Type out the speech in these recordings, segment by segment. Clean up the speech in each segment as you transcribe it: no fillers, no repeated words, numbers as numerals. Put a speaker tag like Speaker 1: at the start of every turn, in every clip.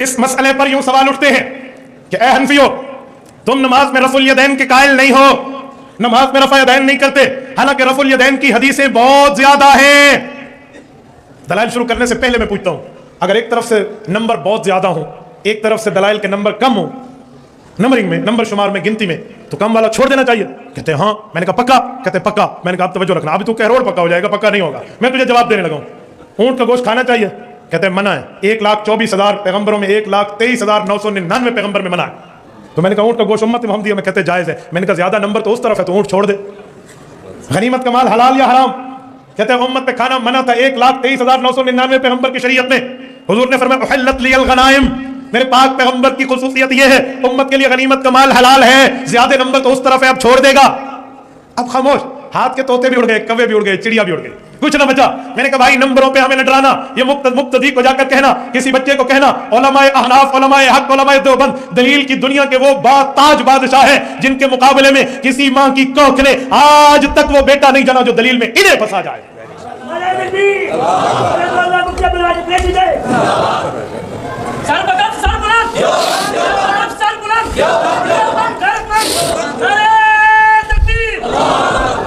Speaker 1: اس مسئلے پر یوں سوال اٹھتے ہیں کہ اے حنفیو، تم نماز میں رفع الیدین کے قائل نہیں ہو، نماز میں رفع یدین نہیں کرتے، حالانکہ رفع الیدین کی حدیثیں بہت زیادہ ہیں۔ دلائل شروع کرنے سے پہلے میں پوچھتا ہوں، اگر ایک طرف سے نمبر بہت زیادہ ہوں، ایک طرف سے دلائل کے نمبر کم ہوں، نمبرنگ میں، نمبر شمار میں، گنتی میں، تو کم والا چھوڑ دینا چاہیے؟ کہتے ہیں ہاں۔ میں نے کہا پکا؟ کہتے ہیں پکا۔ میں نے کہا آپ توجہ رکھنا، ابھی تو کروڑ پکا ہو جائے گا، پکا نہیں ہوگا۔ میں تجھے جواب دینے لگا ہوں، اونٹ کا گوشت کھانا چاہیے؟ کہتے ہیں منع ہے۔ 1,24,000 پیغمبروں میں 1,23,999 پیغمبر میں منع ہے۔ تو میں نے کہا اونٹ کا گوشت امت محمدیہ میں کہتے جائز ہے۔ میں نے کہا زیادہ نمبر تو اس طرف ہے تو اونٹ چھوڑ دے۔ غنیمت کا مال حلال یا حرام؟ کہتے ہیں امت پہ کھانا منع تھا 1,23,999 پیغمبر کی شریعت میں۔ حضور نے فرمایا احلت لی الغنائم، میرے پاک پیغمبر کی خصوصیت یہ ہے امت کے لیے غنیمت کا مال حلال ہے، زیادہ نمبر تو اس طرف ہے، اب چھوڑ دے گا۔ اب خاموش، ہاتھ کے طوطے بھی اڑ گئے، کوے بھی اڑ گئے، چڑیا بھی اڑ گئی، کچھ نہ بچا۔ میں نے کہا بھائی نمبروں پہ ہمیں نہ ڈرانا، یہ مقتدی کو جا کر کہنا، کسی بچے کو کہنا علماء احناف، علماء حق، علماء دیوبند دلیل کی دنیا کے وہ تاج بادشاہ ہیں جن کے مقابلے میں کسی ماں کی کوکھ نے آج تک وہ بیٹا نہیں جنا جو دلیل میں انہیں پھنسا جائے۔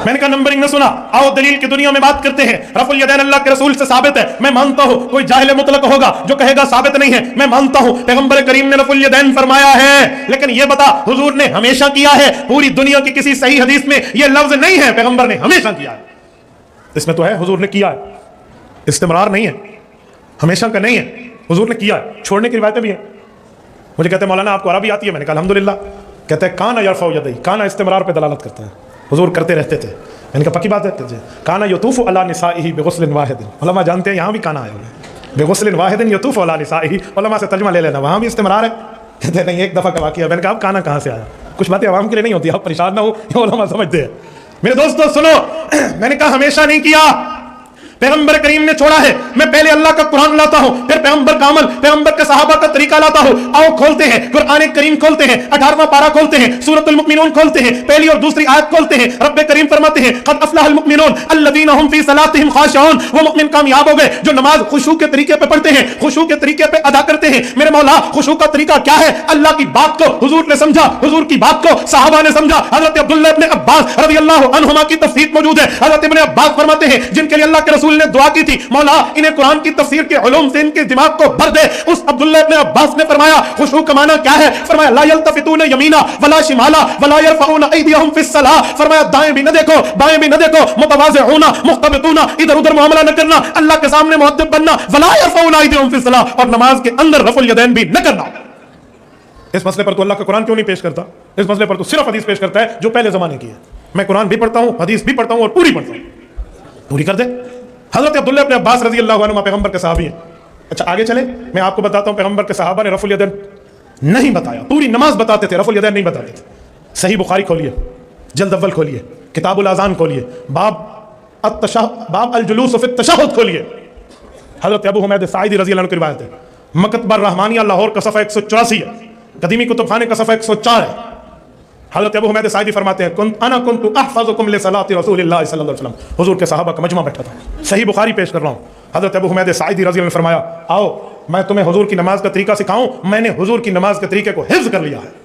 Speaker 1: میں نے کہا نمبرنگ نہ سنا، آؤ دلیل کی دنیا میں بات کرتے ہیں۔ رفع الیدین اللہ کے رسول سے ثابت ہے، میں مانتا ہوں۔ کوئی جاہل مطلق ہوگا جو کہے گا ثابت نہیں ہے، میں مانتا ہوں پیغمبر کریم نے رفع الیدین فرمایا ہے، لیکن یہ بتا حضور نے ہمیشہ کیا ہے؟ پوری دنیا کی کسی صحیح حدیث میں یہ لفظ نہیں ہے پیغمبر نے ہمیشہ کیا ہے۔ اس میں تو ہے حضور نے کیا ہے، استمرار نہیں ہے، ہمیشہ کا نہیں ہے، حضور نے کیا ہے۔ چھوڑنے کی روایتیں بھی ہیں۔ مجھے کہتے ہیں مولانا آپ کو عربی آتی ہے؟ میں نے کہا الحمدللہ۔ کہتے ہیں کانا یرفع یدیہ، کانا استمرار پہ دلالت کرتا ہے، حضور کرتے رہتے تھے۔ میں نے کہا پکی بات ہے؟ کانا یطوف علی نسائہ بغسل واحد، علماء جانتے ہیں یہاں بھی کانا آیا ہوا ہے، بغسل واحد یطوف علی نسائہ، علماء سے ترجمہ لے لینا، وہاں بھی استمرار ہے۔ کہتے ہیں نہیں ایک دفعہ کا واقعہ۔ میں نے کہا اب کانا کہاں سے آیا؟ کچھ باتیں عوام کے لیے نہیں ہوتی، آپ پریشان نہ ہو، یہ علماء سمجھتے ہیں۔ میرے دوستو سنو، میں نے کہا ہمیشہ نہیں کیا، پیغمبر کریم نے چھوڑا ہے۔ میں پہلے اللہ کا قرآن لاتا ہوں، پھر پیغمبر کا عمل، پیغمبر کے صحابہ کا طریقہ لاتا ہوں۔ آؤ کھولتے ہیں قرآن کریم، کھولتے ہیں 18واں پارہ، کھولتے ہیں سورۃ المؤمنون، کھولتے ہیں پہلی اور دوسری آیت کھولتے ہیں۔ رب کریم فرماتے ہیں قد افلح المؤمنون الذین هم فی صلاتهم خاشعون، وہ مؤمن کامیاب ہو گئے جو نماز خشوع کے طریقے پہ پڑھتے ہیں، خشوع کے طریقے پہ ادا کرتے ہیں۔ میرے مولا خشوع کا طریقہ کیا ہے؟ اللہ کی بات کو حضور نے سمجھا، حضور کی بات کو صحابہ نے سمجھا۔ حضرت عبداللہ ابن عباس رضی اللہ عنہما کی تفسیر موجود ہے۔ حضرت ابن عباس فرماتے ہیں جن کے لیے اللہ کے رسول نے دعا کی تھی مولا انہیں قرآن کی تفسیر کے علوم سے ان کے دماغ کو بھر دے، اس عبداللہ ابن عباس نے فرمایا خشوع کا معنی کیا ہے؟ فرمایا لا یلتفتون یمینا ولا شمالا ولا یرفعون ایدیہم فی الصلاۃ، فرمایا دائیں بھی نہ دیکھو بائیں بھی نہ دیکھو، متواضعون مختبطون، ادھر ادھر معاملہ نہ کرنا، اللہ کے سامنے مؤدب بننا، ولا یرفعون ایدیہم فی الصلاۃ، اور نماز کے اندر رفع الیدین بھی نہ کرنا۔ اس مسئلے پر تو اللہ کا قرآن کیوں نہیں پیش کرتا؟ اس مسئلے پر تو صرف حدیث پیش کرتا ہے جو پہلے زمانے کی ہے۔ میں قرآن بھی پڑھتا ہوں، حدیث بھی پڑھتا ہوں اور پوری پڑھتا ہوں، پوری کر دے۔ حضرت عبداللہ ابن عباس رضی اللہ عنہ پیغمبر کے صحابی ہیں۔ اچھا آگے چلیں، میں آپ کو بتاتا ہوں پیغمبر کے صحابہ نے رفع الیدین نہیں بتایا، پوری نماز بتاتے تھے، رفع الیدین نہیں بتاتے تھے۔ صحیح بخاری کھولیے، جلد اول کھولیے، کتاب الاذان کھولیے، باب الجلوس فی التشہد کھولیے۔ حضرت ابو حمید ساعدی رضی اللہ عنہ کی روایت ہے، مکتبہ الرحمانیہ لاہور کا صفحہ 184 ہے، قدیمی کتب خانے کا صفحہ 104 ہے۔ حضرت ابو حمید ساعدی فرماتے ہیں انا کنت احفظکم لصلاۃ رسول اللہ صلی اللہ علیہ وسلم، حضور کے صحابہ کا مجمع بیٹھا تھا، صحیح بخاری پیش کر رہا ہوں۔ حضرت ابو حمید ساعدی رضی اللہ عنہ نے فرمایا آؤ میں تمہیں حضور کی نماز کا طریقہ سکھاؤں، میں نے حضور کی نماز کے طریقے کو حفظ کر لیا ہے۔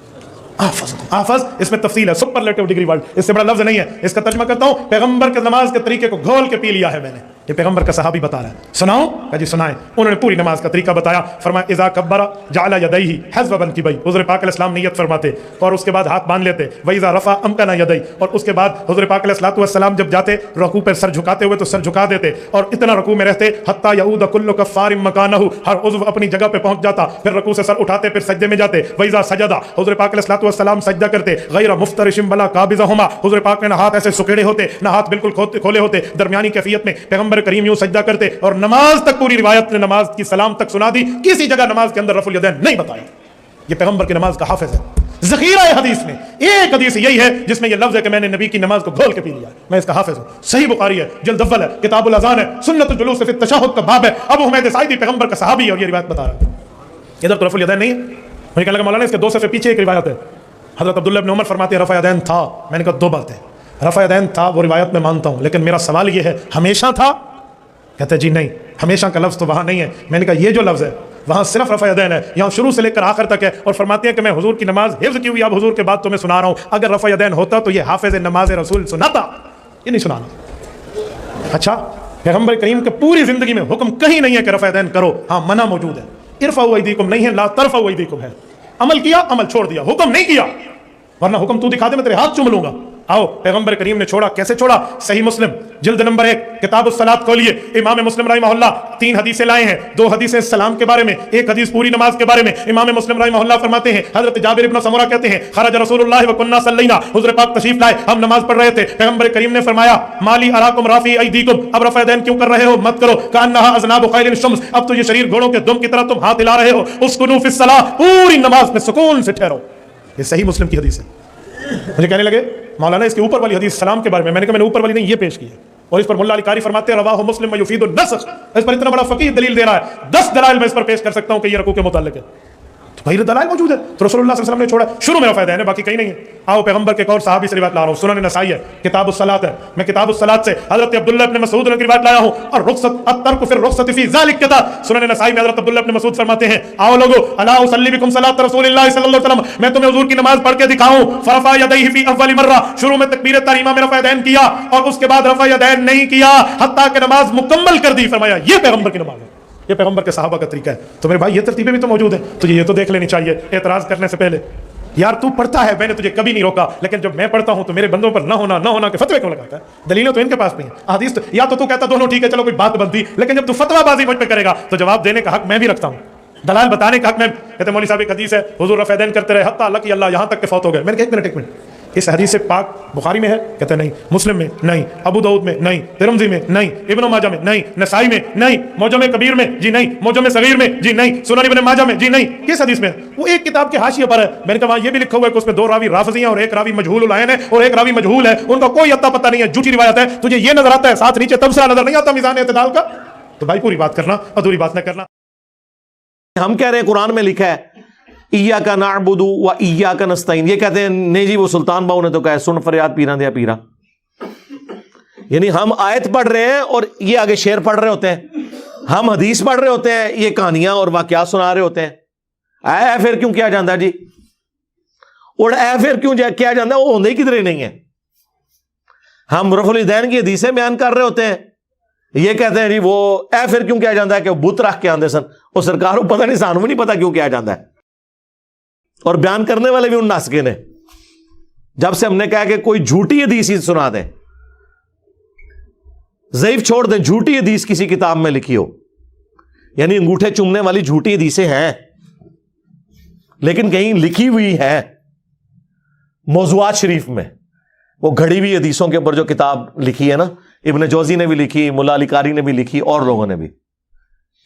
Speaker 1: احفظ اس میں تفصیل ہے، سپرلیٹو ڈگری ورڈ، اس سے بڑا لفظ نہیں ہے، اس کا ترجمہ کرتا ہوں پیغمبر کے نماز کے طریقے کو گھول کے پی لیا ہے میں نے۔ یہ پیغمبر کا صحابی بتا رہا ہے، سناؤں؟ کہا جی سنائیں۔ انہوں نے پوری نماز کا طریقہ بتایا، فرمایا اذا کبر جعل یدیہ حذو منکبیہ، حضور پاک علیہ السلام نیت فرماتے اور اس کے بعد ہاتھ باندھ لیتے، واذا رفع امکن یدیہ، اور اس کے بعد حضور پاک علیہ السلام جب جاتے رکوع پر سر جھکاتے ہوئے تو سر جھکا دیتے اور اتنا رکوع میں رہتے حتی یعود کل کفار مکانہ، ہر عضو اپنی جگہ پہ پہنچ جاتا، پھر رکوع سے سر اٹھاتے پھر سجدے میں جاتے، واذا سجد، حضور پاک علیہ السلام سجدہ کرتے غیر مفترش بلا قابضہما، حضور پاک نے نہ ہاتھ ایسے سکیڑے ہوتے نہ ہاتھ بالکل کھولے ہوتے، درمیانی کیفیت میں پیغمبر کریم یوں سجدہ کرتے اور نماز تک پوری روایت نے نماز کی سلام تک سنا دی، کسی جگہ نماز کے اندر رفع الیدین نہیں بتایا۔ یہ پیغمبر کی نماز کا حافظ ہے، ذخیرہ ہے حدیث میں۔ ایک حدیث یہی ہے جس میں یہ لفظ ہے کہ میں نے نبی کی نماز کو گھول کے پی لیا، میں اس کا حافظ ہوں۔ صحیح بخاری ہے، جلد اول ہے، کتاب الاذان ہے، سنت الجلوس فی التشہد کا باب ہے۔ ابو حمید ساعدی پیغمبر کا صحابی ہے اور یہ روایت بتا رہا ہے۔ ادھر تو رفع الیدین نہیں ہے، مجھے کہنے لگا مولانا اس کے دو صفحے پیچھے ایک روایت ہے، حضرت عبداللہ ابن عمر فرماتے ہیں رفع یدین تھا۔ میں نے کہا دو باتیں، رفع یدین تھا وہ روایت میں مانتا ہوں، لیکن میرا سوال یہ ہے ہمیشہ تھا؟ کہتے ہیں جی نہیں، ہمیشہ کا لفظ تو وہاں نہیں ہے۔ میں نے کہا یہ جو لفظ ہے وہاں صرف رفع یدین ہے، یہاں شروع سے لے کر آخر تک ہے، اور فرماتے ہیں کہ میں حضور کی نماز حفظ کی ہوئی اب حضور کے بعد تمہیں سنا رہا ہوں، اگر رفع یدین ہوتا تو یہ حافظ نماز رسول سناتا، یہ نہیں سنانا۔ اچھا، پیغمبر کریم کے پوری زندگی میں حکم کہیں نہیں ہے کہ رفع یدین کرو، ہاں منع موجود ہے، ارفعوا ایدیکم نہیں ہے، لا ترفعوا ایدیکم ہے، عمل کیا عمل چھوڑ دیا، حکم نہیں کیا، ورنہ حکم تو دکھا دے میں تیرے ہاتھ چوم لوں گا۔ آؤ پیغمبر کریم نے چھوڑا، کیسے چھوڑا؟ صحیح مسلم جلد نمبر 1 کتاب الصلاۃ کھولیے، امام مسلم رحمہ اللہ 3 حدیثیں لائے ہیں، 2 حدیثیں سلام کے بارے میں، 1 حدیث پوری نماز کے بارے میں۔ امام مسلم رحمہ اللہ فرماتے ہیں، حضرت جابر بن سمرہ کہتے ہیں، خرج رسول اللہ وکنا صلینا، حضور پاک تشریف لائے، ہم نماز پڑھ رہے تھے، پیغمبر کریم نے فرمایا مالی اراکم رافی ایدیکم، اب رفع یدین کیوں کر رہے ہو؟ مت کرو، کانہا اذناب خیل الشمس، اب تو یہ شریر گھوڑوں کے دم کی طرح تم ہاتھ ہلا رہے ہو، اسکنوا فی الصلاۃ، پوری نماز میں سکون سے ٹھہرو۔ یہ صحیح مسلم کی حدیث ہے۔ مجھے کہنے لگے مولانا اس کے اوپر والی حدیث سلام کے بارے میں نے کہا میں نے اوپر والی نہیں یہ پیش کی ہے، اور اس پر مولا علی قاری فرماتے ہیں رواہ مسلم یفید النسخ، اس پر اتنا بڑا فقیہ دلیل دے رہا ہے، 10 دلائل میں اس پر پیش کر سکتا ہوں کہ یہ رکوع کے متعلق ہے، تو بھائی دلائل موجود ہے، تو رسول اللہ صلی اللہ علیہ وسلم نے چھوڑا، شروع میں رفع یدین ہے، باقی کہیں نہیں ہے۔ آؤ پیغمبر کے ایک اور صحابی سے روایت لا رہا ہوں، سنن نسائی ہے، کتاب الصلاۃ ہے، میں کتاب الصلاۃ سے حضرت عبداللہ ابن مسعود نے روایت لایا ہوں، اور رخصت الترک فی الرخصت فی ذلک کتاب، سنن نسائی میں حضرت عبداللہ ابن مسعود فرماتے ہیں آؤ لوگو الا اصلی بکم صلاۃ رسول اللہ صلی اللہ علیہ وسلم، میں تمہیں حضور کی نماز پڑھ کے دکھاؤں، فرفع یدیہ فی اول مرہ، شروع میں تکبیر تحریمہ میں رفع یدین کیا، اور اس کے بعد رفع یدین نہیں کیا حتیٰ کہ نماز مکمل کر دی، فرمایا یہ پیغمبر کی نماز ہے، یہ پیغمبر کے صحابہ کا طریقہ ہے۔ تو میرے بھائی یہ ترتیبیں بھی تو موجود ہیں، تجھے یہ تو دیکھ لینی چاہیے اعتراض کرنے سے پہلے۔ یار تو پڑھتا ہے، میں نے تجھے کبھی نہیں روکا، لیکن جب میں پڑھتا ہوں تو میرے بندوں پر نہ ہونا کے فتوے کیوں لگاتا ہے؟ دلیلیں تو ان کے پاس نہیں ہیں، احادیث تو یا تو کہتا دونوں ٹھیک ہے چلو کوئی بات بنتی، لیکن جب تو فتویٰ بازی مجھ پہ کرے گا تو جواب دینے کا حق میں بھی رکھتا ہوں، دلائل بتانے کا حق میں۔ کہتے مولوی صاحب ایک حدیث ہے حضور رفع یدین کرتے رہے حتیٰ لقی اللہ، یہاں تک کہ فوت ہو گئے۔ میں نے کہا ایک منٹ، اس حدیث سے پاک بخاری میں ہے؟ کہتے نہیں، مسلم میں نہیں، ابو داؤد میں نہیں، ترمذی میں نہیں، ابن ماجہ میں نہیں، نسائی میں نہیں، معجم کبیر میں جی نہیں، معجم صغیر میں جی نہیں، سنن ابن ماجہ میں جی نہیں۔ کس حدیث میں؟ وہ ایک کتاب کے حاشیے پر ہے، میں نے کہا وہاں یہ بھی لکھا ہوا ہے کہ اس میں 2 راوی رافضی ہیں اور 1 راوی مجہول العین ہے اور 1 راوی مجہول ہے، ان کا کوئی اتا پتہ نہیں ہے، جھوٹی روایت ہے، تجھے یہ نظر آتا ہے ساتھ نیچے تبصرہ نظر نہیں آتا میزان اعتدال کا؟ تو بھائی پوری بات کرنا، ادھوری بات نہ کرنا۔
Speaker 2: ہم کہہ رہے ہیں قرآن میں لکھا ہے ایاک نعبد و ایاک نستعین، یہ کہتے ہیں نہیں جی وہ سلطان باؤ نے تو کہا ہے سن فریاد پیرا دیا پیرا، یعنی ہم آیت پڑھ رہے ہیں اور یہ آگے شعر پڑھ رہے ہوتے ہیں، ہم حدیث پڑھ رہے ہوتے ہیں، یہ کہانیاں اور واقعات سنا رہے ہوتے ہیں۔ اے پھر کیوں کیا جاندہ جی، اور اے پھر کیوں کیا جاندہ، وہ ہوندے ہی کدھر نہیں ہے۔ ہم رفع الیدین کی حدیثیں بیان کر رہے ہوتے ہیں، یہ کہتے ہیں جی وہ اے پھر کیوں کیا جاندہ ہے کہ وہ بت رکھ کے آندے سن، وہ سرکار کو پتہ نہیں، سانوں نہیں پتہ کیوں کیا جاندہ ہے، اور بیان کرنے والے بھی ان ناسکے نے۔ جب سے ہم نے کہا کہ کوئی جھوٹی حدیث ہی سنا دیں، ضعیف چھوڑ دیں، جھوٹی حدیث کسی کتاب میں لکھی ہو، یعنی انگوٹھے چومنے والی جھوٹی حدیثیں ہیں لیکن کہیں لکھی ہوئی ہے موضوعات شریف میں، وہ گھڑی ہوئی حدیثوں کے اوپر جو کتاب لکھی ہے نا، ابن جوزی نے بھی لکھی، مولا علی قاری نے بھی لکھی، اور لوگوں نے بھی،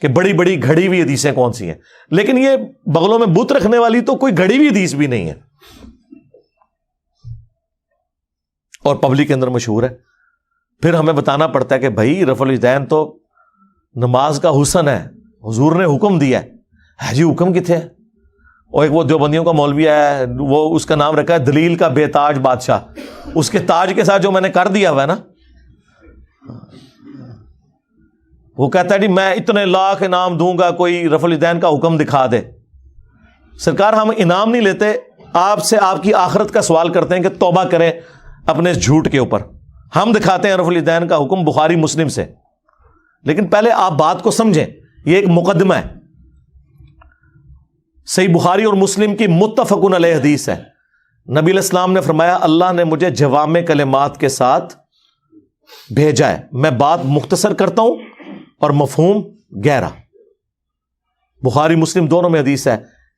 Speaker 2: کہ بڑی بڑی گھڑی ہوئی حدیثیں کون سی ہیں، لیکن یہ بغلوں میں بت رکھنے والی تو کوئی گھڑی ہوئی حدیث بھی نہیں ہے، اور پبلک کے اندر مشہور ہے۔ پھر ہمیں بتانا پڑتا ہے کہ بھائی رفع الیدین تو نماز کا حسن ہے، حضور نے حکم دیا ہے جی، حکم کتنے ہے؟ اور ایک وہ دیوبندیوں کا مولوی ہے، وہ اس کا نام رکھا ہے دلیل کا بے تاج بادشاہ، اس کے تاج کے ساتھ جو میں نے کر دیا ہوا ہے نا، وہ کہتا ہے جی میں اتنے لاکھ انعام دوں گا کوئی رفع الیدین کا حکم دکھا دے۔ سرکار ہم انعام نہیں لیتے، آپ سے آپ کی آخرت کا سوال کرتے ہیں کہ توبہ کریں اپنے اس جھوٹ کے اوپر۔ ہم دکھاتے ہیں رفع الیدین کا حکم بخاری مسلم سے، لیکن پہلے آپ بات کو سمجھیں، یہ ایک مقدمہ ہے۔ صحیح بخاری اور مسلم کی متفقن علیہ حدیث ہے، نبی علیہ السلام نے فرمایا اللہ نے مجھے جوامع کلمات کے ساتھ بھیجا ہے، میں بات مختصر کرتا ہوں اور مفہوم گہرا۔ بخاری مسلم دونوں میں حدیث ہے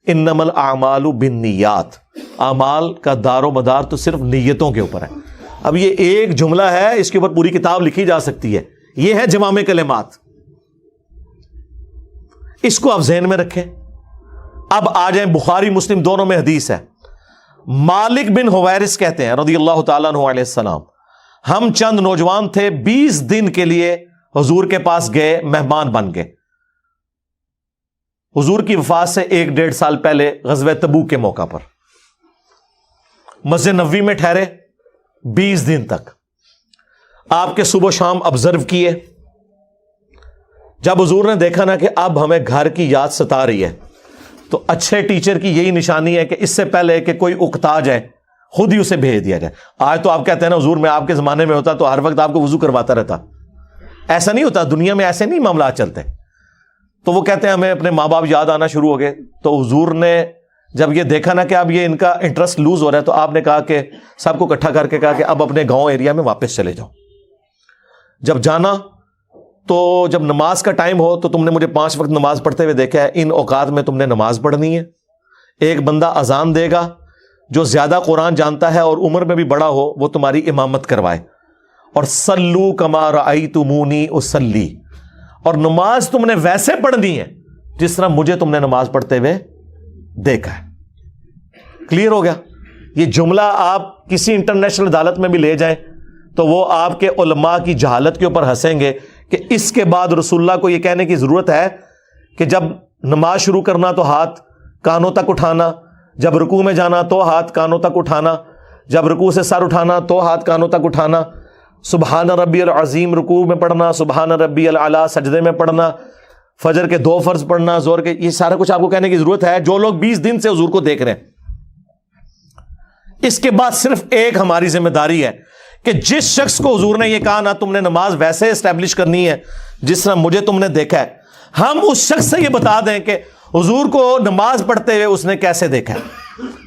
Speaker 2: انما الاعمال بالنیات، اعمال کا دار و مدار تو صرف نیتوں کے اوپر ہے۔ اب یہ ایک جملہ ہے، اس کے اوپر پوری کتاب لکھی جا سکتی ہے، یہ ہے جوامع کلمات، اس کو آپ ذہن میں رکھیں۔ اب آ جائیں بخاری مسلم دونوں میں حدیث ہے، مالک بن حویرث کہتے ہیں رضی اللہ تعالیٰ عنہ علیہ السلام، ہم چند نوجوان تھے 20 دن کے لیے حضور کے پاس گئے، مہمان بن گئے، حضور کی وفات سے 1-1.5 سال پہلے غزوہ تبوک کے موقع پر مسجد نبوی میں ٹھہرے 20 دن تک، آپ کے صبح و شام آبزرو کیے، جب حضور نے دیکھا نا کہ اب ہمیں گھر کی یاد ستا رہی ہے تو اچھے ٹیچر کی یہی نشانی ہے کہ اس سے پہلے کہ کوئی اکتا جائے خود ہی اسے بھیج دیا جائے. آج تو آپ کہتے ہیں نا حضور میں آپ کے زمانے میں ہوتا تو ہر وقت آپ کو وضو کرواتا رہتا. ایسا نہیں ہوتا, دنیا میں ایسے نہیں معاملات چلتے. تو وہ کہتے ہیں ہمیں اپنے ماں باپ یاد آنا شروع ہو گئے. تو حضور نے جب یہ دیکھا نا کہ اب یہ ان کا انٹرسٹ لوز ہو رہا ہے تو آپ نے کہا کہ سب کو اکٹھا کر کے کہا کہ اب اپنے گاؤں ایریا میں واپس چلے جاؤ. جب جانا تو جب نماز کا ٹائم ہو تو تم نے مجھے 5 وقت نماز پڑھتے ہوئے دیکھا ہے, ان اوقات میں تم نے نماز پڑھنی ہے. ایک بندہ اذان دے گا جو زیادہ قرآن جانتا ہے اور عمر میں بھی بڑا ہو, وہ تمہاری امامت کروائے. اور صلو کما رأیتمونی اصلی, اور نماز تم نے ویسے پڑھنی ہے جس طرح مجھے تم نے نماز پڑھتے ہوئے دیکھا ہے. کلیئر ہو گیا؟ یہ جملہ آپ کسی انٹرنیشنل عدالت میں بھی لے جائیں تو وہ آپ کے علماء کی جہالت کے اوپر ہنسیں گے کہ اس کے بعد رسول اللہ کو یہ کہنے کی ضرورت ہے کہ جب نماز شروع کرنا تو ہاتھ کانوں تک اٹھانا, جب رکوع میں جانا تو ہاتھ کانوں تک اٹھانا, جب رکوع سے سر اٹھانا تو ہاتھ کانوں تک اٹھانا, سبحان ربی العظیم رکوع میں پڑھنا, سبحان ربی الاعلی سجدے میں پڑھنا, فجر کے 2 فرض پڑھنا, زور کے, یہ سارا کچھ آپ کو کہنے کی ضرورت ہے جو لوگ 20 دن سے حضور کو دیکھ رہے ہیں. اس کے بعد صرف ایک ہماری ذمہ داری ہے کہ جس شخص کو حضور نے یہ کہا نا تم نے نماز ویسے اسٹیبلش کرنی ہے جس طرح مجھے تم نے دیکھا ہے, ہم اس شخص سے یہ بتا دیں کہ حضور کو نماز پڑھتے ہوئے اس نے کیسے دیکھا ہے.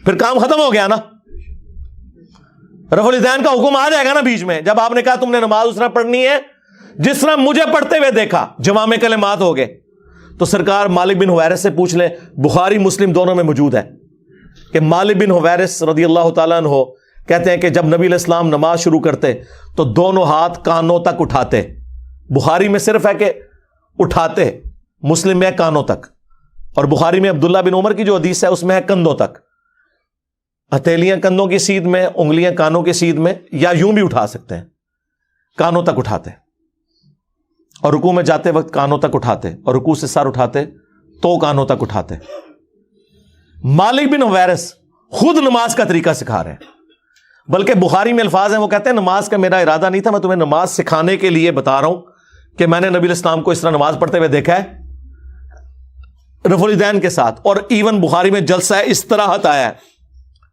Speaker 2: پھر کام ختم ہو گیا نا. رفع الیدین کا حکم آ جائے گا نا بیچ میں, جب آپ نے کہا تم نے نماز اس طرح پڑھنی ہے جس طرح مجھے پڑھتے ہوئے دیکھا, جوامع کلمات ہو گئے. تو سرکار مالک بن حویرث سے پوچھ لیں, بخاری مسلم دونوں میں موجود ہے کہ مالک بن حویرث رضی اللہ تعالیٰ عنہ کہتے ہیں کہ جب نبی علیہ السلام نماز شروع کرتے تو دونوں ہاتھ کانوں تک اٹھاتے. بخاری میں صرف ہے کہ اٹھاتے, مسلم میں ہے کانوں تک, اور بخاری میں عبداللہ بن عمر کی جو حدیث ہے اس میں ہے کندھوں تک. ہتھیلیاں کندھوں کی سیدھ میں, انگلیاں کانوں کی سیدھ میں, یا یوں بھی اٹھا سکتے ہیں, کانوں تک اٹھاتے. اور رکوع میں جاتے وقت کانوں تک اٹھاتے, اور رکوع سے سر اٹھاتے تو کانوں تک اٹھاتے. مالک بن حویرث خود نماز کا طریقہ سکھا رہے ہیں, بلکہ بخاری میں الفاظ ہیں, وہ کہتے ہیں نماز کا میرا ارادہ نہیں تھا, میں تمہیں نماز سکھانے کے لیے بتا رہا ہوں کہ میں نے نبی علیہ السلام کو اس طرح نماز پڑھتے ہوئے دیکھا ہے رفع الیدین کے ساتھ. اور ایون بخاری میں جلسہ استراحت آیا ہے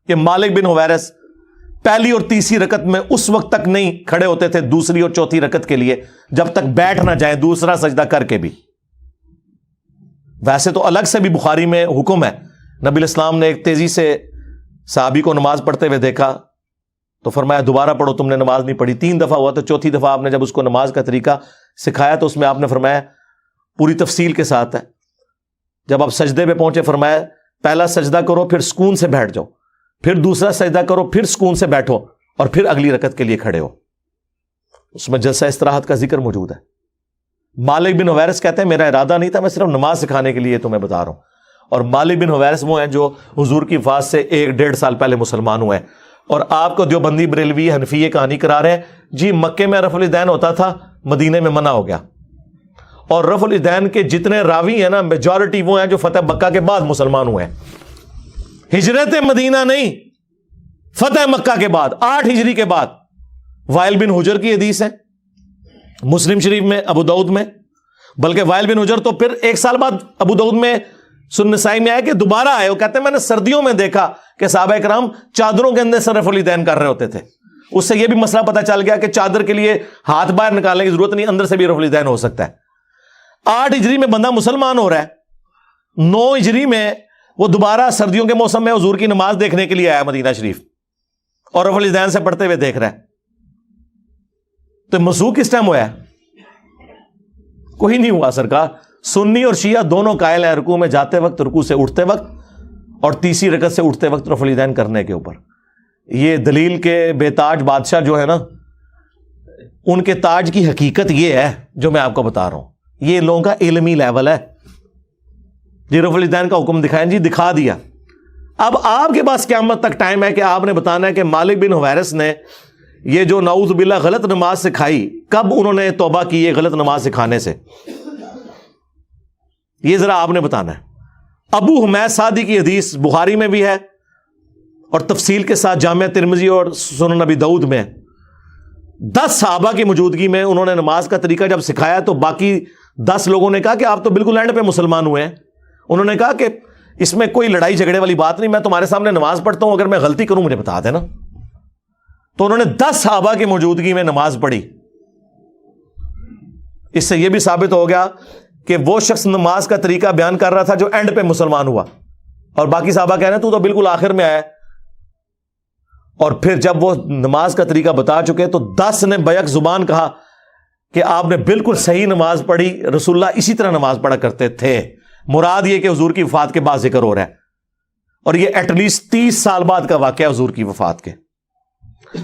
Speaker 2: کہ مالک بن حویرث پہلی اور تیسری رکعت میں اس وقت تک نہیں کھڑے ہوتے تھے دوسری اور چوتھی رکعت کے لیے جب تک بیٹھ نہ جائیں دوسرا سجدہ کر کے بھی. ویسے تو الگ سے بھی بخاری میں حکم ہے, نبی علیہ السلام نے ایک تیزی سے صحابی کو نماز پڑھتے ہوئے دیکھا تو فرمایا دوبارہ پڑھو, تم نے نماز نہیں پڑھی. 3 دفعہ ہوا تو چوتھی دفعہ آپ نے جب اس کو نماز کا طریقہ سکھایا تو اس میں آپ نے فرمایا پوری تفصیل کے ساتھ ہے, جب آپ سجدے پہ پہنچے فرمایا پہلا سجدہ کرو پھر سکون سے بیٹھ جاؤ, پھر دوسرا سجدہ کرو پھر سکون سے بیٹھو, اور پھر اگلی رکعت کے لیے کھڑے ہو. اس میں جلسہ استراحت کا ذکر موجود ہے. مالک بن حویرث کہتے ہیں میرا ارادہ نہیں تھا, میں صرف نماز سکھانے کے لیے تمہیں بتا رہا ہوں. اور مالک بن حویرث وہ ہیں جو حضور کی وفات سے 1-1.5 سال پہلے مسلمان ہوئے ہیں. اور آپ کو دیوبندی بریلوی حنفی یہ کہانی کرا رہے ہیں جی مکے میں رفع الیدین ہوتا تھا, مدینے میں منع ہو گیا. اور رفع الیدین کے جتنے راوی ہیں نا میجورٹی وہ ہیں جو فتح مکہ کے بعد مسلمان ہوئے ہیں, ہجرت مدینہ نہیں, فتح مکہ کے بعد 8 ہجری کے بعد. وائل بن حجر کی حدیث ہے مسلم شریف میں, ابو داؤد میں, بلکہ وائل بن حجر تو پھر 1 سال بعد ابو داؤد میں سنن نسائی میں آئے کہ دوبارہ آئے. وہ کہتے ہیں میں نے سردیوں میں دیکھا کہ صحابہ کرام چادروں کے اندر سے رفع الیدین کر رہے ہوتے تھے. اس سے یہ بھی مسئلہ پتہ چل گیا کہ چادر کے لیے ہاتھ باہر نکالنے کی ضرورت نہیں, اندر سے بھی رفع الیدین ہو سکتا ہے. 8 ہجری میں بندہ مسلمان ہو رہا ہے, 9 ہجری میں وہ دوبارہ سردیوں کے موسم میں حضور کی نماز دیکھنے کے لیے آیا مدینہ شریف, اور رفع الیدین سے پڑھتے ہوئے دیکھ رہا ہے. تو مسوخ کس ٹائم ہوا ہے؟ کوئی نہیں ہوا سرکار. سنی اور شیعہ دونوں قائل ہیں رکوع میں جاتے وقت, رکوع سے اٹھتے وقت, اور تیسری رکعت سے اٹھتے وقت رفع الیدین کرنے کے اوپر. یہ دلیل کے بے تاج بادشاہ جو ہے نا, ان کے تاج کی حقیقت یہ ہے جو میں آپ کو بتا رہا ہوں. یہ لوگوں کا علمی لیول ہے. جی رفع الیدین کا حکم دکھائیں, جی دکھا دیا. اب آپ کے پاس قیامت تک ٹائم ہے کہ آپ نے بتانا ہے کہ مالک بن حویرث نے یہ جو نعوذ باللہ غلط نماز سکھائی, کب انہوں نے توبہ کی یہ غلط نماز سکھانے سے, یہ ذرا آپ نے بتانا ہے. ابو حمید سعدی کی حدیث بخاری میں بھی ہے اور تفصیل کے ساتھ جامع ترمذی اور سنن نبی داؤد میں. 10 صحابہ کی موجودگی میں انہوں نے نماز کا طریقہ جب سکھایا تو باقی 10 لوگوں نے کہا کہ آپ تو بالکل اینڈ پہ مسلمان ہوئے ہیں. انہوں نے کہا کہ اس میں کوئی لڑائی جھگڑے والی بات نہیں, میں تمہارے سامنے نماز پڑھتا ہوں, اگر میں غلطی کروں مجھے بتا دینا. تو انہوں نے 10 صحابہ کی موجودگی میں نماز پڑھی. اس سے یہ بھی ثابت ہو گیا کہ وہ شخص نماز کا طریقہ بیان کر رہا تھا جو اینڈ پہ مسلمان ہوا, اور باقی صحابہ کہہ رہے ہیں تو بالکل آخر میں آیا. اور پھر جب وہ نماز کا طریقہ بتا چکے تو 10 نے بیک زبان کہا کہ آپ نے بالکل صحیح نماز پڑھی, رسول اللہ اسی طرح نماز پڑھا کرتے تھے. مراد یہ کہ حضور کی وفات کے بعد ذکر ہو رہا ہے, اور یہ ایٹ لیسٹ 30 سال بعد کا واقعہ حضور کی وفات کے.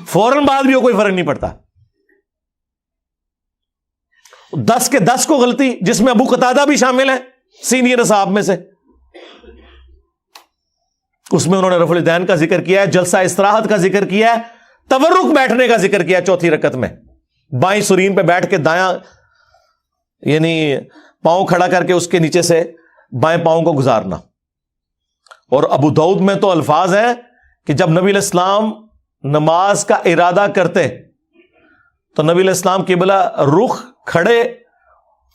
Speaker 2: فوراً بعد بھی کوئی فرق نہیں پڑتا. 10 کے 10 کو غلطی, جس میں ابو قتادہ بھی شامل ہے سینئر اصحاب میں سے. اس میں انہوں نے رفع الیدین کا ذکر کیا ہے, جلسہ استراحت کا ذکر کیا ہے, تورک بیٹھنے کا ذکر کیا ہے چوتھی رکعت میں, بائیں سرین پہ بیٹھ کے دایاں یعنی پاؤں کھڑا کر کے اس کے نیچے سے بائیں پاؤں کو گزارنا. اور ابو داؤد میں تو الفاظ ہیں کہ جب نبی علیہ السلام نماز کا ارادہ کرتے تو نبی علیہ السلام قبلہ رخ کھڑے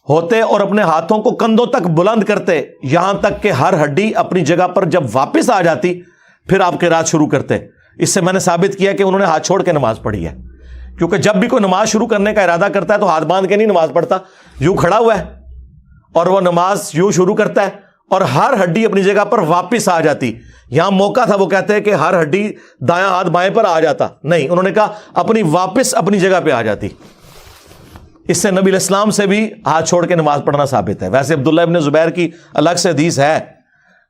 Speaker 2: ہوتے اور اپنے ہاتھوں کو کندھوں تک بلند کرتے, یہاں تک کہ ہر ہڈی اپنی جگہ پر جب واپس آ جاتی پھر آپ قرات شروع کرتے. اس سے میں نے ثابت کیا کہ انہوں نے ہاتھ چھوڑ کے نماز پڑھی ہے, کیونکہ جب بھی کوئی نماز شروع کرنے کا ارادہ کرتا ہے تو ہاتھ باندھ کے نہیں نماز پڑھتا, یوں کھڑا ہوا ہے اور وہ نماز یوں شروع کرتا ہے اور ہر ہڈی اپنی جگہ پر واپس آ جاتی. یہاں موقع تھا وہ کہتے ہیں کہ ہر ہڈی دایاں ہاتھ بائیں پر آ جاتا, نہیں, انہوں نے کہا اپنی واپس اپنی جگہ پہ آ جاتی. اس سے نبی علیہ السلام سے بھی ہاتھ چھوڑ کے نماز پڑھنا ثابت ہے. ویسے عبداللہ ابن زبیر کی الگ سے حدیث ہے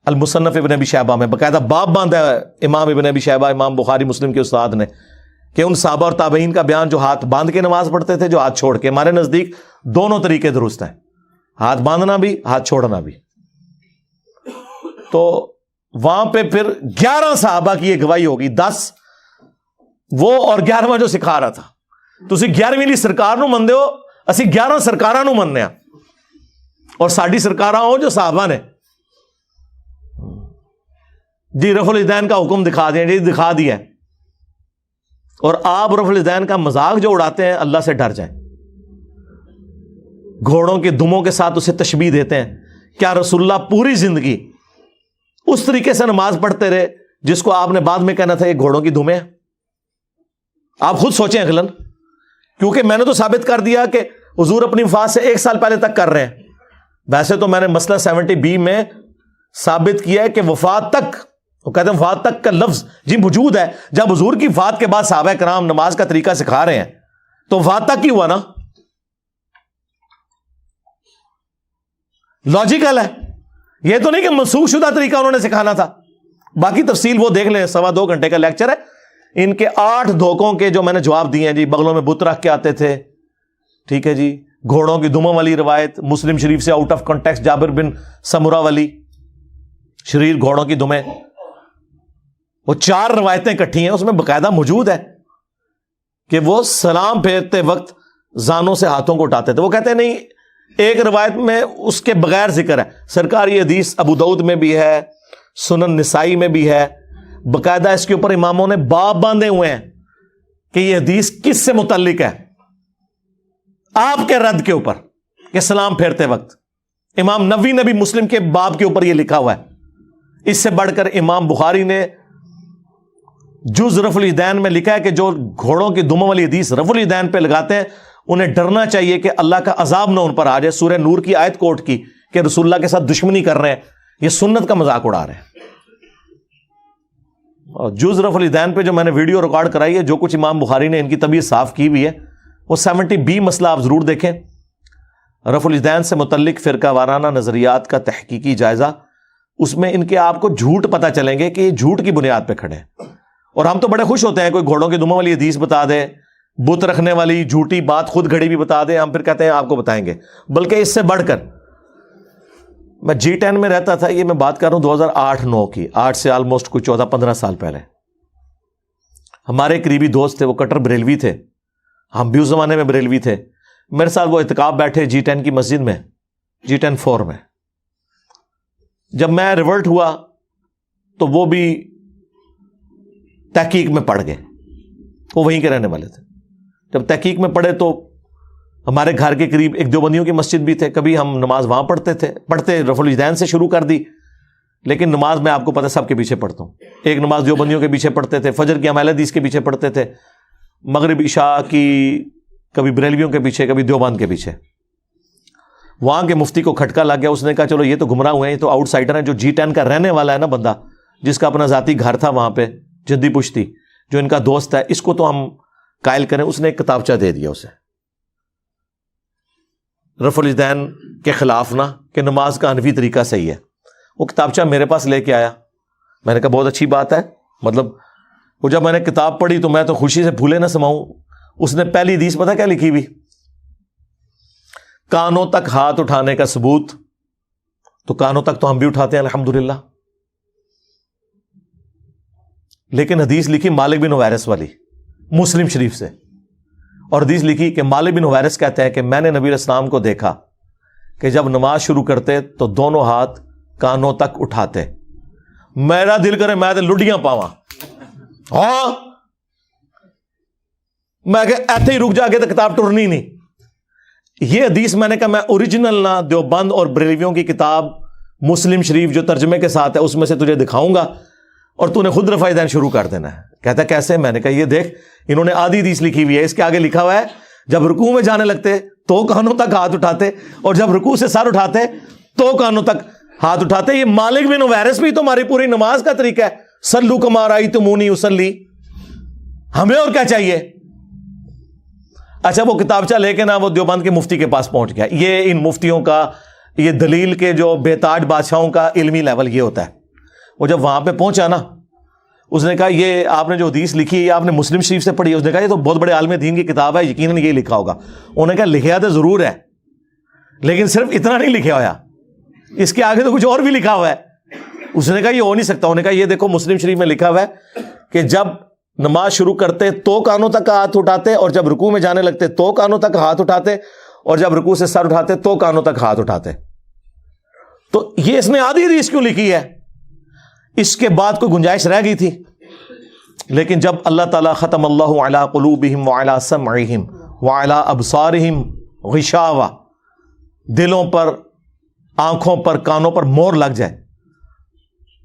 Speaker 2: المصنف ابن ابی شیبہ میں, باقاعدہ باب باندھا ہے امام ابن ابی شیبہ, امام بخاری مسلم کے استاد نے, کہ ان صحابہ اور تابعین کا بیان جو ہاتھ باندھ کے نماز پڑھتے تھے, جو ہاتھ چھوڑ کے. ہمارے نزدیک دونوں طریقے درست ہیں, ہاتھ باندھنا بھی ہاتھ چھوڑنا بھی. تو وہاں پہ پھر 11 صحابہ کی یہ گواہی ہوگی, 10 وہ اور 11واں جو سکھا رہا تھا. تسی 11ویں لی سرکار نو مندے ہو, اسی 11 سرکاراں نو مننے ہیں, اور ساڈی سرکاراں ہو جو صحابہ نے. جی رفع الیدین کا حکم دکھا دیں, جی دکھا دیا, اور آپ رفع الیدین کا مذاق جو اڑاتے ہیں اللہ سے ڈر جائیں. گھوڑوں کے دموں کے ساتھ اسے تشبیہ دیتے ہیں. کیا رسول اللہ پوری زندگی اس طریقے سے نماز پڑھتے رہے جس کو آپ نے بعد میں کہنا تھا یہ گھوڑوں کی دمیں ہیں؟ آپ خود سوچیں عقلاً, کیونکہ میں نے تو ثابت کر دیا کہ حضور اپنی وفات سے 1 سال پہلے تک کر رہے ہیں. ویسے تو میں نے مسئلہ 70B میں ثابت کیا ہے کہ وفات تک, وہ کہتے ہیں وفات تک کا لفظ جی موجود ہے. جب حضور کی وفات کے بعد صحابہ کرام نماز کا طریقہ سکھا رہے ہیں تو وفات تک ہی ہوا نا, لاجیکل ہے. یہ تو نہیں کہ منسوخ شدہ طریقہ انہوں نے سکھانا تھا. باقی تفصیل وہ دیکھ لیں, 2.25 گھنٹے کا لیکچر ہے. ان کے 8 دھوکوں کے جو میں نے جواب دیے ہیں, جی بغلوں میں بت رکھ کے آتے تھے, ٹھیک ہے جی, گھوڑوں کی دموں والی روایت مسلم شریف سے آؤٹ آف کانٹیکسٹ جابر بن سمرہ والی شریر گھوڑوں کی دمیں, وہ 4 روایتیں اکٹھی ہیں, اس میں باقاعدہ موجود ہے کہ وہ سلام پھیرتے وقت زانوں سے ہاتھوں کو اٹھاتے تھے. وہ کہتے ہیں نہیں, ایک روایت میں اس کے بغیر ذکر ہے. سرکار یہ حدیث ابو داؤد میں بھی ہے, سنن نسائی میں بھی ہے, باقاعدہ اس کے اوپر اماموں نے باب باندھے ہوئے ہیں کہ یہ حدیث کس سے متعلق ہے, آپ کے رد کے اوپر کہ سلام پھیرتے وقت. امام نووی نے بھی مسلم کے باب کے اوپر یہ لکھا ہوا ہے. اس سے بڑھ کر امام بخاری نے جز رفع الیدین میں لکھا ہے کہ جو گھوڑوں کی دموں والی حدیث رفع الیدین پہ لگاتے ہیں انہیں ڈرنا چاہیے کہ اللہ کا عذاب نہ ان پر آ جائے. سورہ نور کی آیت کوٹ کی کہ رسول اللہ کے ساتھ دشمنی کر رہے ہیں, یہ سنت کا مذاق اڑا رہے ہیں. اور جز رفع الیدین پہ جو میں نے ویڈیو ریکارڈ کرائی ہے, جو کچھ امام بخاری نے ان کی طبیعت صاف کی ہوئی ہے, وہ 70B مسئلہ آپ ضرور دیکھیں. رفع الیدین سے متعلق فرقہ وارانہ نظریات کا تحقیقی جائزہ, اس میں ان کے آپ کو جھوٹ پتہ چلیں گے کہ یہ جھوٹ کی بنیاد پہ کھڑے ہیں. اور ہم تو بڑے خوش ہوتے ہیں کوئی گھوڑوں کی دموں والی حدیث بتا دے, بت رکھنے والی جھوٹی بات خود گھڑی بھی بتا دے, ہم پھر کہتے ہیں آپ کو بتائیں گے. بلکہ اس سے بڑھ کر میں G10 میں رہتا تھا, یہ میں بات کر رہا ہوں 2008-9 کی, 8 سے آلموسٹ کچھ 14-15 سال پہلے. ہمارے قریبی دوست تھے, وہ کٹر بریلوی تھے, ہم بھی اس زمانے میں بریلوی تھے. میرے ساتھ وہ اعتکاف بیٹھے G10 کی مسجد میں, G10-4 میں. جب میں ریورٹ ہوا تو وہ بھی تحقیق میں پڑ گئے, وہ وہیں کے رہنے والے تھے. جب تحقیق میں پڑھے تو ہمارے گھر کے قریب ایک دیوبندیوں کی مسجد بھی تھے, کبھی ہم نماز وہاں پڑھتے رفع الیدین سے شروع کر دی, لیکن نماز میں آپ کو پتہ سب کے پیچھے پڑھتا ہوں. ایک نماز دیوبندیوں کے پیچھے پڑھتے تھے, فجر کی ہم اہل حدیث کے پیچھے پڑھتے تھے, مغرب عشاء کی کبھی بریلویوں کے پیچھے, کبھی دیوبند کے پیچھے. وہاں کے مفتی کو کھٹکا لگ گیا, اس نے کہا چلو یہ تو گمراہ ہوئے ہیں, یہ تو آؤٹ سائڈر ہیں. جو G10 کا رہنے والا ہے نا بندہ, جس کا اپنا ذاتی گھر تھا وہاں پہ, جدی پشتی, جو ان کا دوست ہے, اس کو تو ہم قائل کریں. اس نے ایک کتابچہ دے دیا اسے رفع الیدین کے خلاف نا, کہ نماز کا حنفی طریقہ صحیح ہے. وہ کتابچہ میرے پاس لے کے آیا, میں نے کہا بہت اچھی بات ہے. مطلب وہ جب میں نے کتاب پڑھی تو میں تو خوشی سے پھولے نہ سماؤں. اس نے پہلی حدیث پتہ کیا لکھی ہوئی, کانوں تک ہاتھ اٹھانے کا ثبوت. تو کانوں تک تو ہم بھی اٹھاتے ہیں الحمدللہ, لیکن حدیث لکھی مالک بن حویرث والی, مسلم شریف سے. اور حدیث لکھی کہ مالک بن حویرث کہتے ہیں کہ میں نے نبی علیہ السلام کو دیکھا کہ جب نماز شروع کرتے تو دونوں ہاتھ کانوں تک اٹھاتے. میرا دل کرے میں تو لڈیاں پاواں. ہاں میں کہ ایتھے ہی رک جا کے تو کتاب ٹرنی نہیں. یہ حدیث میں نے کہا میں اوریجنل نہ دیوبند اور بریلویوں کی کتاب مسلم شریف جو ترجمے کے ساتھ ہے اس میں سے تجھے دکھاؤں گا, اور تو نے خود رفع الیدین شروع کر دینا ہے. کہتا ہے کیسے؟ میں نے کہا یہ دیکھ, انہوں نے آدھی حدیث لکھی ہوئی ہے, اس کے آگے لکھا ہوا ہے جب رکوع میں جانے لگتے تو کانوں تک ہاتھ اٹھاتے, اور جب رکوع سے سر اٹھاتے تو کانوں تک ہاتھ اٹھاتے. یہ مالک بن حویرث بھی تو ہماری پوری نماز کا طریقہ ہے, صلو کما رأیتمونی اصلی. ہمیں اور کیا چاہیے؟ اچھا وہ کتابچہ لے کے نا وہ دیوبند کے مفتی کے پاس پہنچ گیا. یہ ان مفتیوں کا, یہ دلیل کے جو بے تاج بادشاہوں کا علمی لیول یہ ہوتا ہے. وہ جب وہاں پہ پہنچا نا, اس نے کہا یہ آپ نے جو حدیث لکھی ہے آپ نے مسلم شریف سے پڑھی ہے؟ اس نے کہا یہ تو بہت بڑے عالم دین کی کتاب ہے, یقیناً یہ لکھا ہوگا. انہوں نے کہا لکھا تو ضرور ہے, لیکن صرف اتنا نہیں لکھا ہوا, اس کے آگے تو کچھ اور بھی لکھا ہوا ہے. اس نے کہا یہ ہو نہیں سکتا. انہوں نے کہا یہ دیکھو مسلم شریف میں لکھا ہوا ہے کہ جب نماز شروع کرتے تو کانوں تک ہاتھ اٹھاتے, اور جب رکوع میں جانے لگتے تو کانوں تک ہاتھ اٹھاتے, اور جب رکوع سے سر اٹھاتے تو کانوں تک ہاتھ اٹھاتے. تو یہ اس نے آدھی حدیث کیوں لکھی ہے؟ اس کے بعد کوئی گنجائش رہ گئی تھی. لیکن جب اللہ تعالیٰ ختم اللہ علی قلوبہم وعلی سمعہم وعلی ابصارہم غشاوہ, دلوں پر, آنکھوں پر, کانوں پر مور لگ جائے,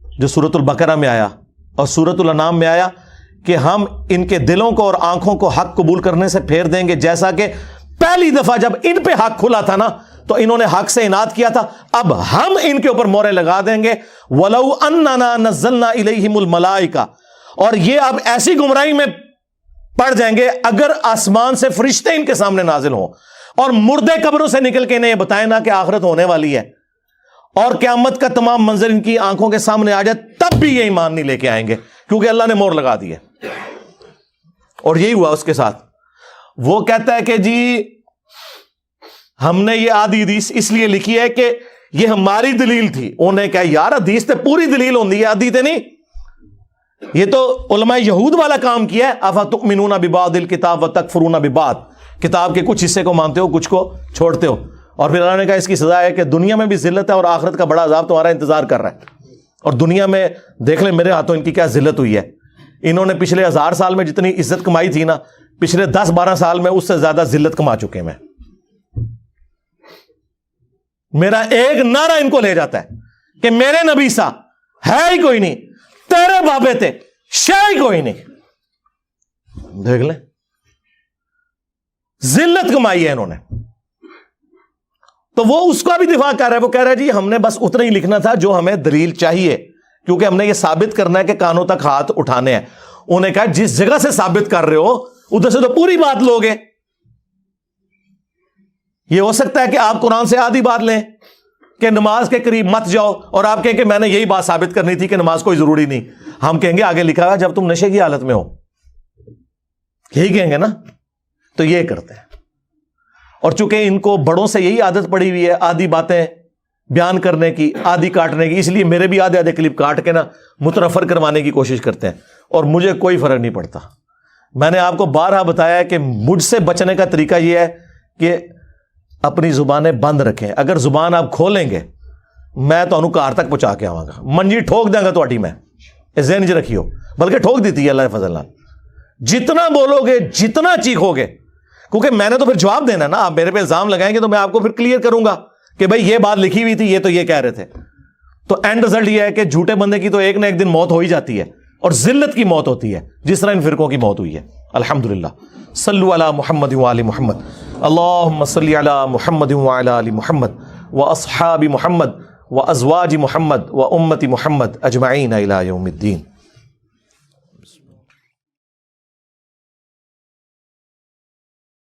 Speaker 2: جو سورۃ البقرہ میں آیا اور سورۃ الانعام میں آیا کہ ہم ان کے دلوں کو اور آنکھوں کو حق قبول کرنے سے پھیر دیں گے, جیسا کہ پہلی دفعہ جب ان پہ حق کھلا تھا نا تو انہوں نے حق سے اناد کیا تھا, اب ہم ان کے اوپر مورے لگا دیں گے. وَلَوْ أَنَّنَا نَزَّلْنَا إِلَيْهِمُ الْمَلَائِكَةَ, اور یہ اب ایسی گمراہی میں پڑ جائیں گے اگر آسمان سے فرشتے ان کے سامنے نازل ہوں اور مردے قبروں سے نکل کے انہیں یہ بتائیں نا کہ آخرت ہونے والی ہے اور قیامت کا تمام منظر ان کی آنکھوں کے سامنے آ جائے, تب بھی یہ ایمان نہیں لے کے آئیں گے, کیونکہ اللہ نے مور لگا دی ہے. اور یہی ہوا اس کے ساتھ. وہ کہتا ہے کہ جی ہم نے یہ آدھی حدیث اس لیے لکھی ہے کہ یہ ہماری دلیل تھی. انہوں نے کہا یار حدیث تے پوری دلیل ہوندی ہے, آدھی تے نہیں. یہ تو علماء یہود والا کام کیا ہے. افتؤمنون ببعض الکتاب وتکفرون ببعض, کتاب کے کچھ حصے کو مانتے ہو کچھ کو چھوڑتے ہو. اور پھر اللہ نے کہا اس کی سزا ہے کہ دنیا میں بھی ذلت ہے اور آخرت کا بڑا عذاب تمہارا انتظار کر رہا ہے. اور دنیا میں دیکھ لیں میرے ہاتھوں ان کی کیا ذلت ہوئی ہے. انہوں نے پچھلے 1000 سال میں جتنی عزت کمائی تھی نا, پچھلے 10-12 سال میں اس سے زیادہ ذلت کما چکے میں. میرا ایک نعرہ ان کو لے جاتا ہے کہ میرے نبی سا ہے ہی کوئی نہیں, تیرے بابے تھے شے ہی کوئی نہیں. دیکھ لیں ذلت کمائی ہے انہوں نے. تو وہ اس کا بھی دفاع کر رہا ہے. وہ کہہ رہا ہے جی ہم نے بس اتنا ہی لکھنا تھا جو ہمیں دلیل چاہیے, کیونکہ ہم نے یہ ثابت کرنا ہے کہ کانوں تک ہاتھ اٹھانے ہیں. انہوں نے کہا جس جگہ سے ثابت کر رہے ہو ادھر سے تو پوری بات لوگے. یہ ہو سکتا ہے کہ آپ قرآن سے آدھی بات لیں کہ نماز کے قریب مت جاؤ, اور آپ کہیں کہ میں نے یہی بات ثابت کرنی تھی کہ نماز کوئی ضروری نہیں. ہم کہیں گے آگے لکھا ہے جب تم نشے کی حالت میں ہو, یہی کہیں گے نا. تو یہ کرتے ہیں. اور چونکہ ان کو بڑوں سے یہی عادت پڑی ہوئی ہے آدھی باتیں بیان کرنے کی, آدھی کاٹنے کی, اس لیے میرے بھی آدھے کلپ کاٹ کے نا متنفر کروانے کی کوشش کرتے ہیں, اور مجھے کوئی فرق نہیں پڑتا. میں نے آپ کو بارہا بتایا ہے کہ مجھ سے بچنے کا طریقہ یہ ہے کہ اپنی زبانیں بند رکھیں. اگر زبان آپ کھولیں گے میں تو کار تک پہنچا کے آواں گا, منجی ٹھوک دیں گا تو میں ذہن چ رکھیو, بلکہ ٹھوک دیتی ہے اللہ فضل. جتنا بولو گے جتنا چیخو گے کیونکہ میں نے تو پھر جواب دینا نا. آپ میرے پہ الزام لگائیں گے تو میں آپ کو پھر کلیئر کروں گا کہ بھائی یہ بات لکھی ہوئی تھی, یہ تو یہ کہہ رہے تھے. تو اینڈ رزلٹ یہ ہے کہ جھوٹے بندے کی تو ایک نہ ایک دن موت ہو ہی جاتی ہے, اور ذلت کی موت ہوتی ہے, جس طرح ان فرقوں کی موت ہوئی ہے. الحمدللہ. صلو علی محمد وآل محمد. اللہم صلی علی محمد وعلی آل محمد واصحاب محمد وازواج محمد وامت محمد اجمعین الی یوم الدین.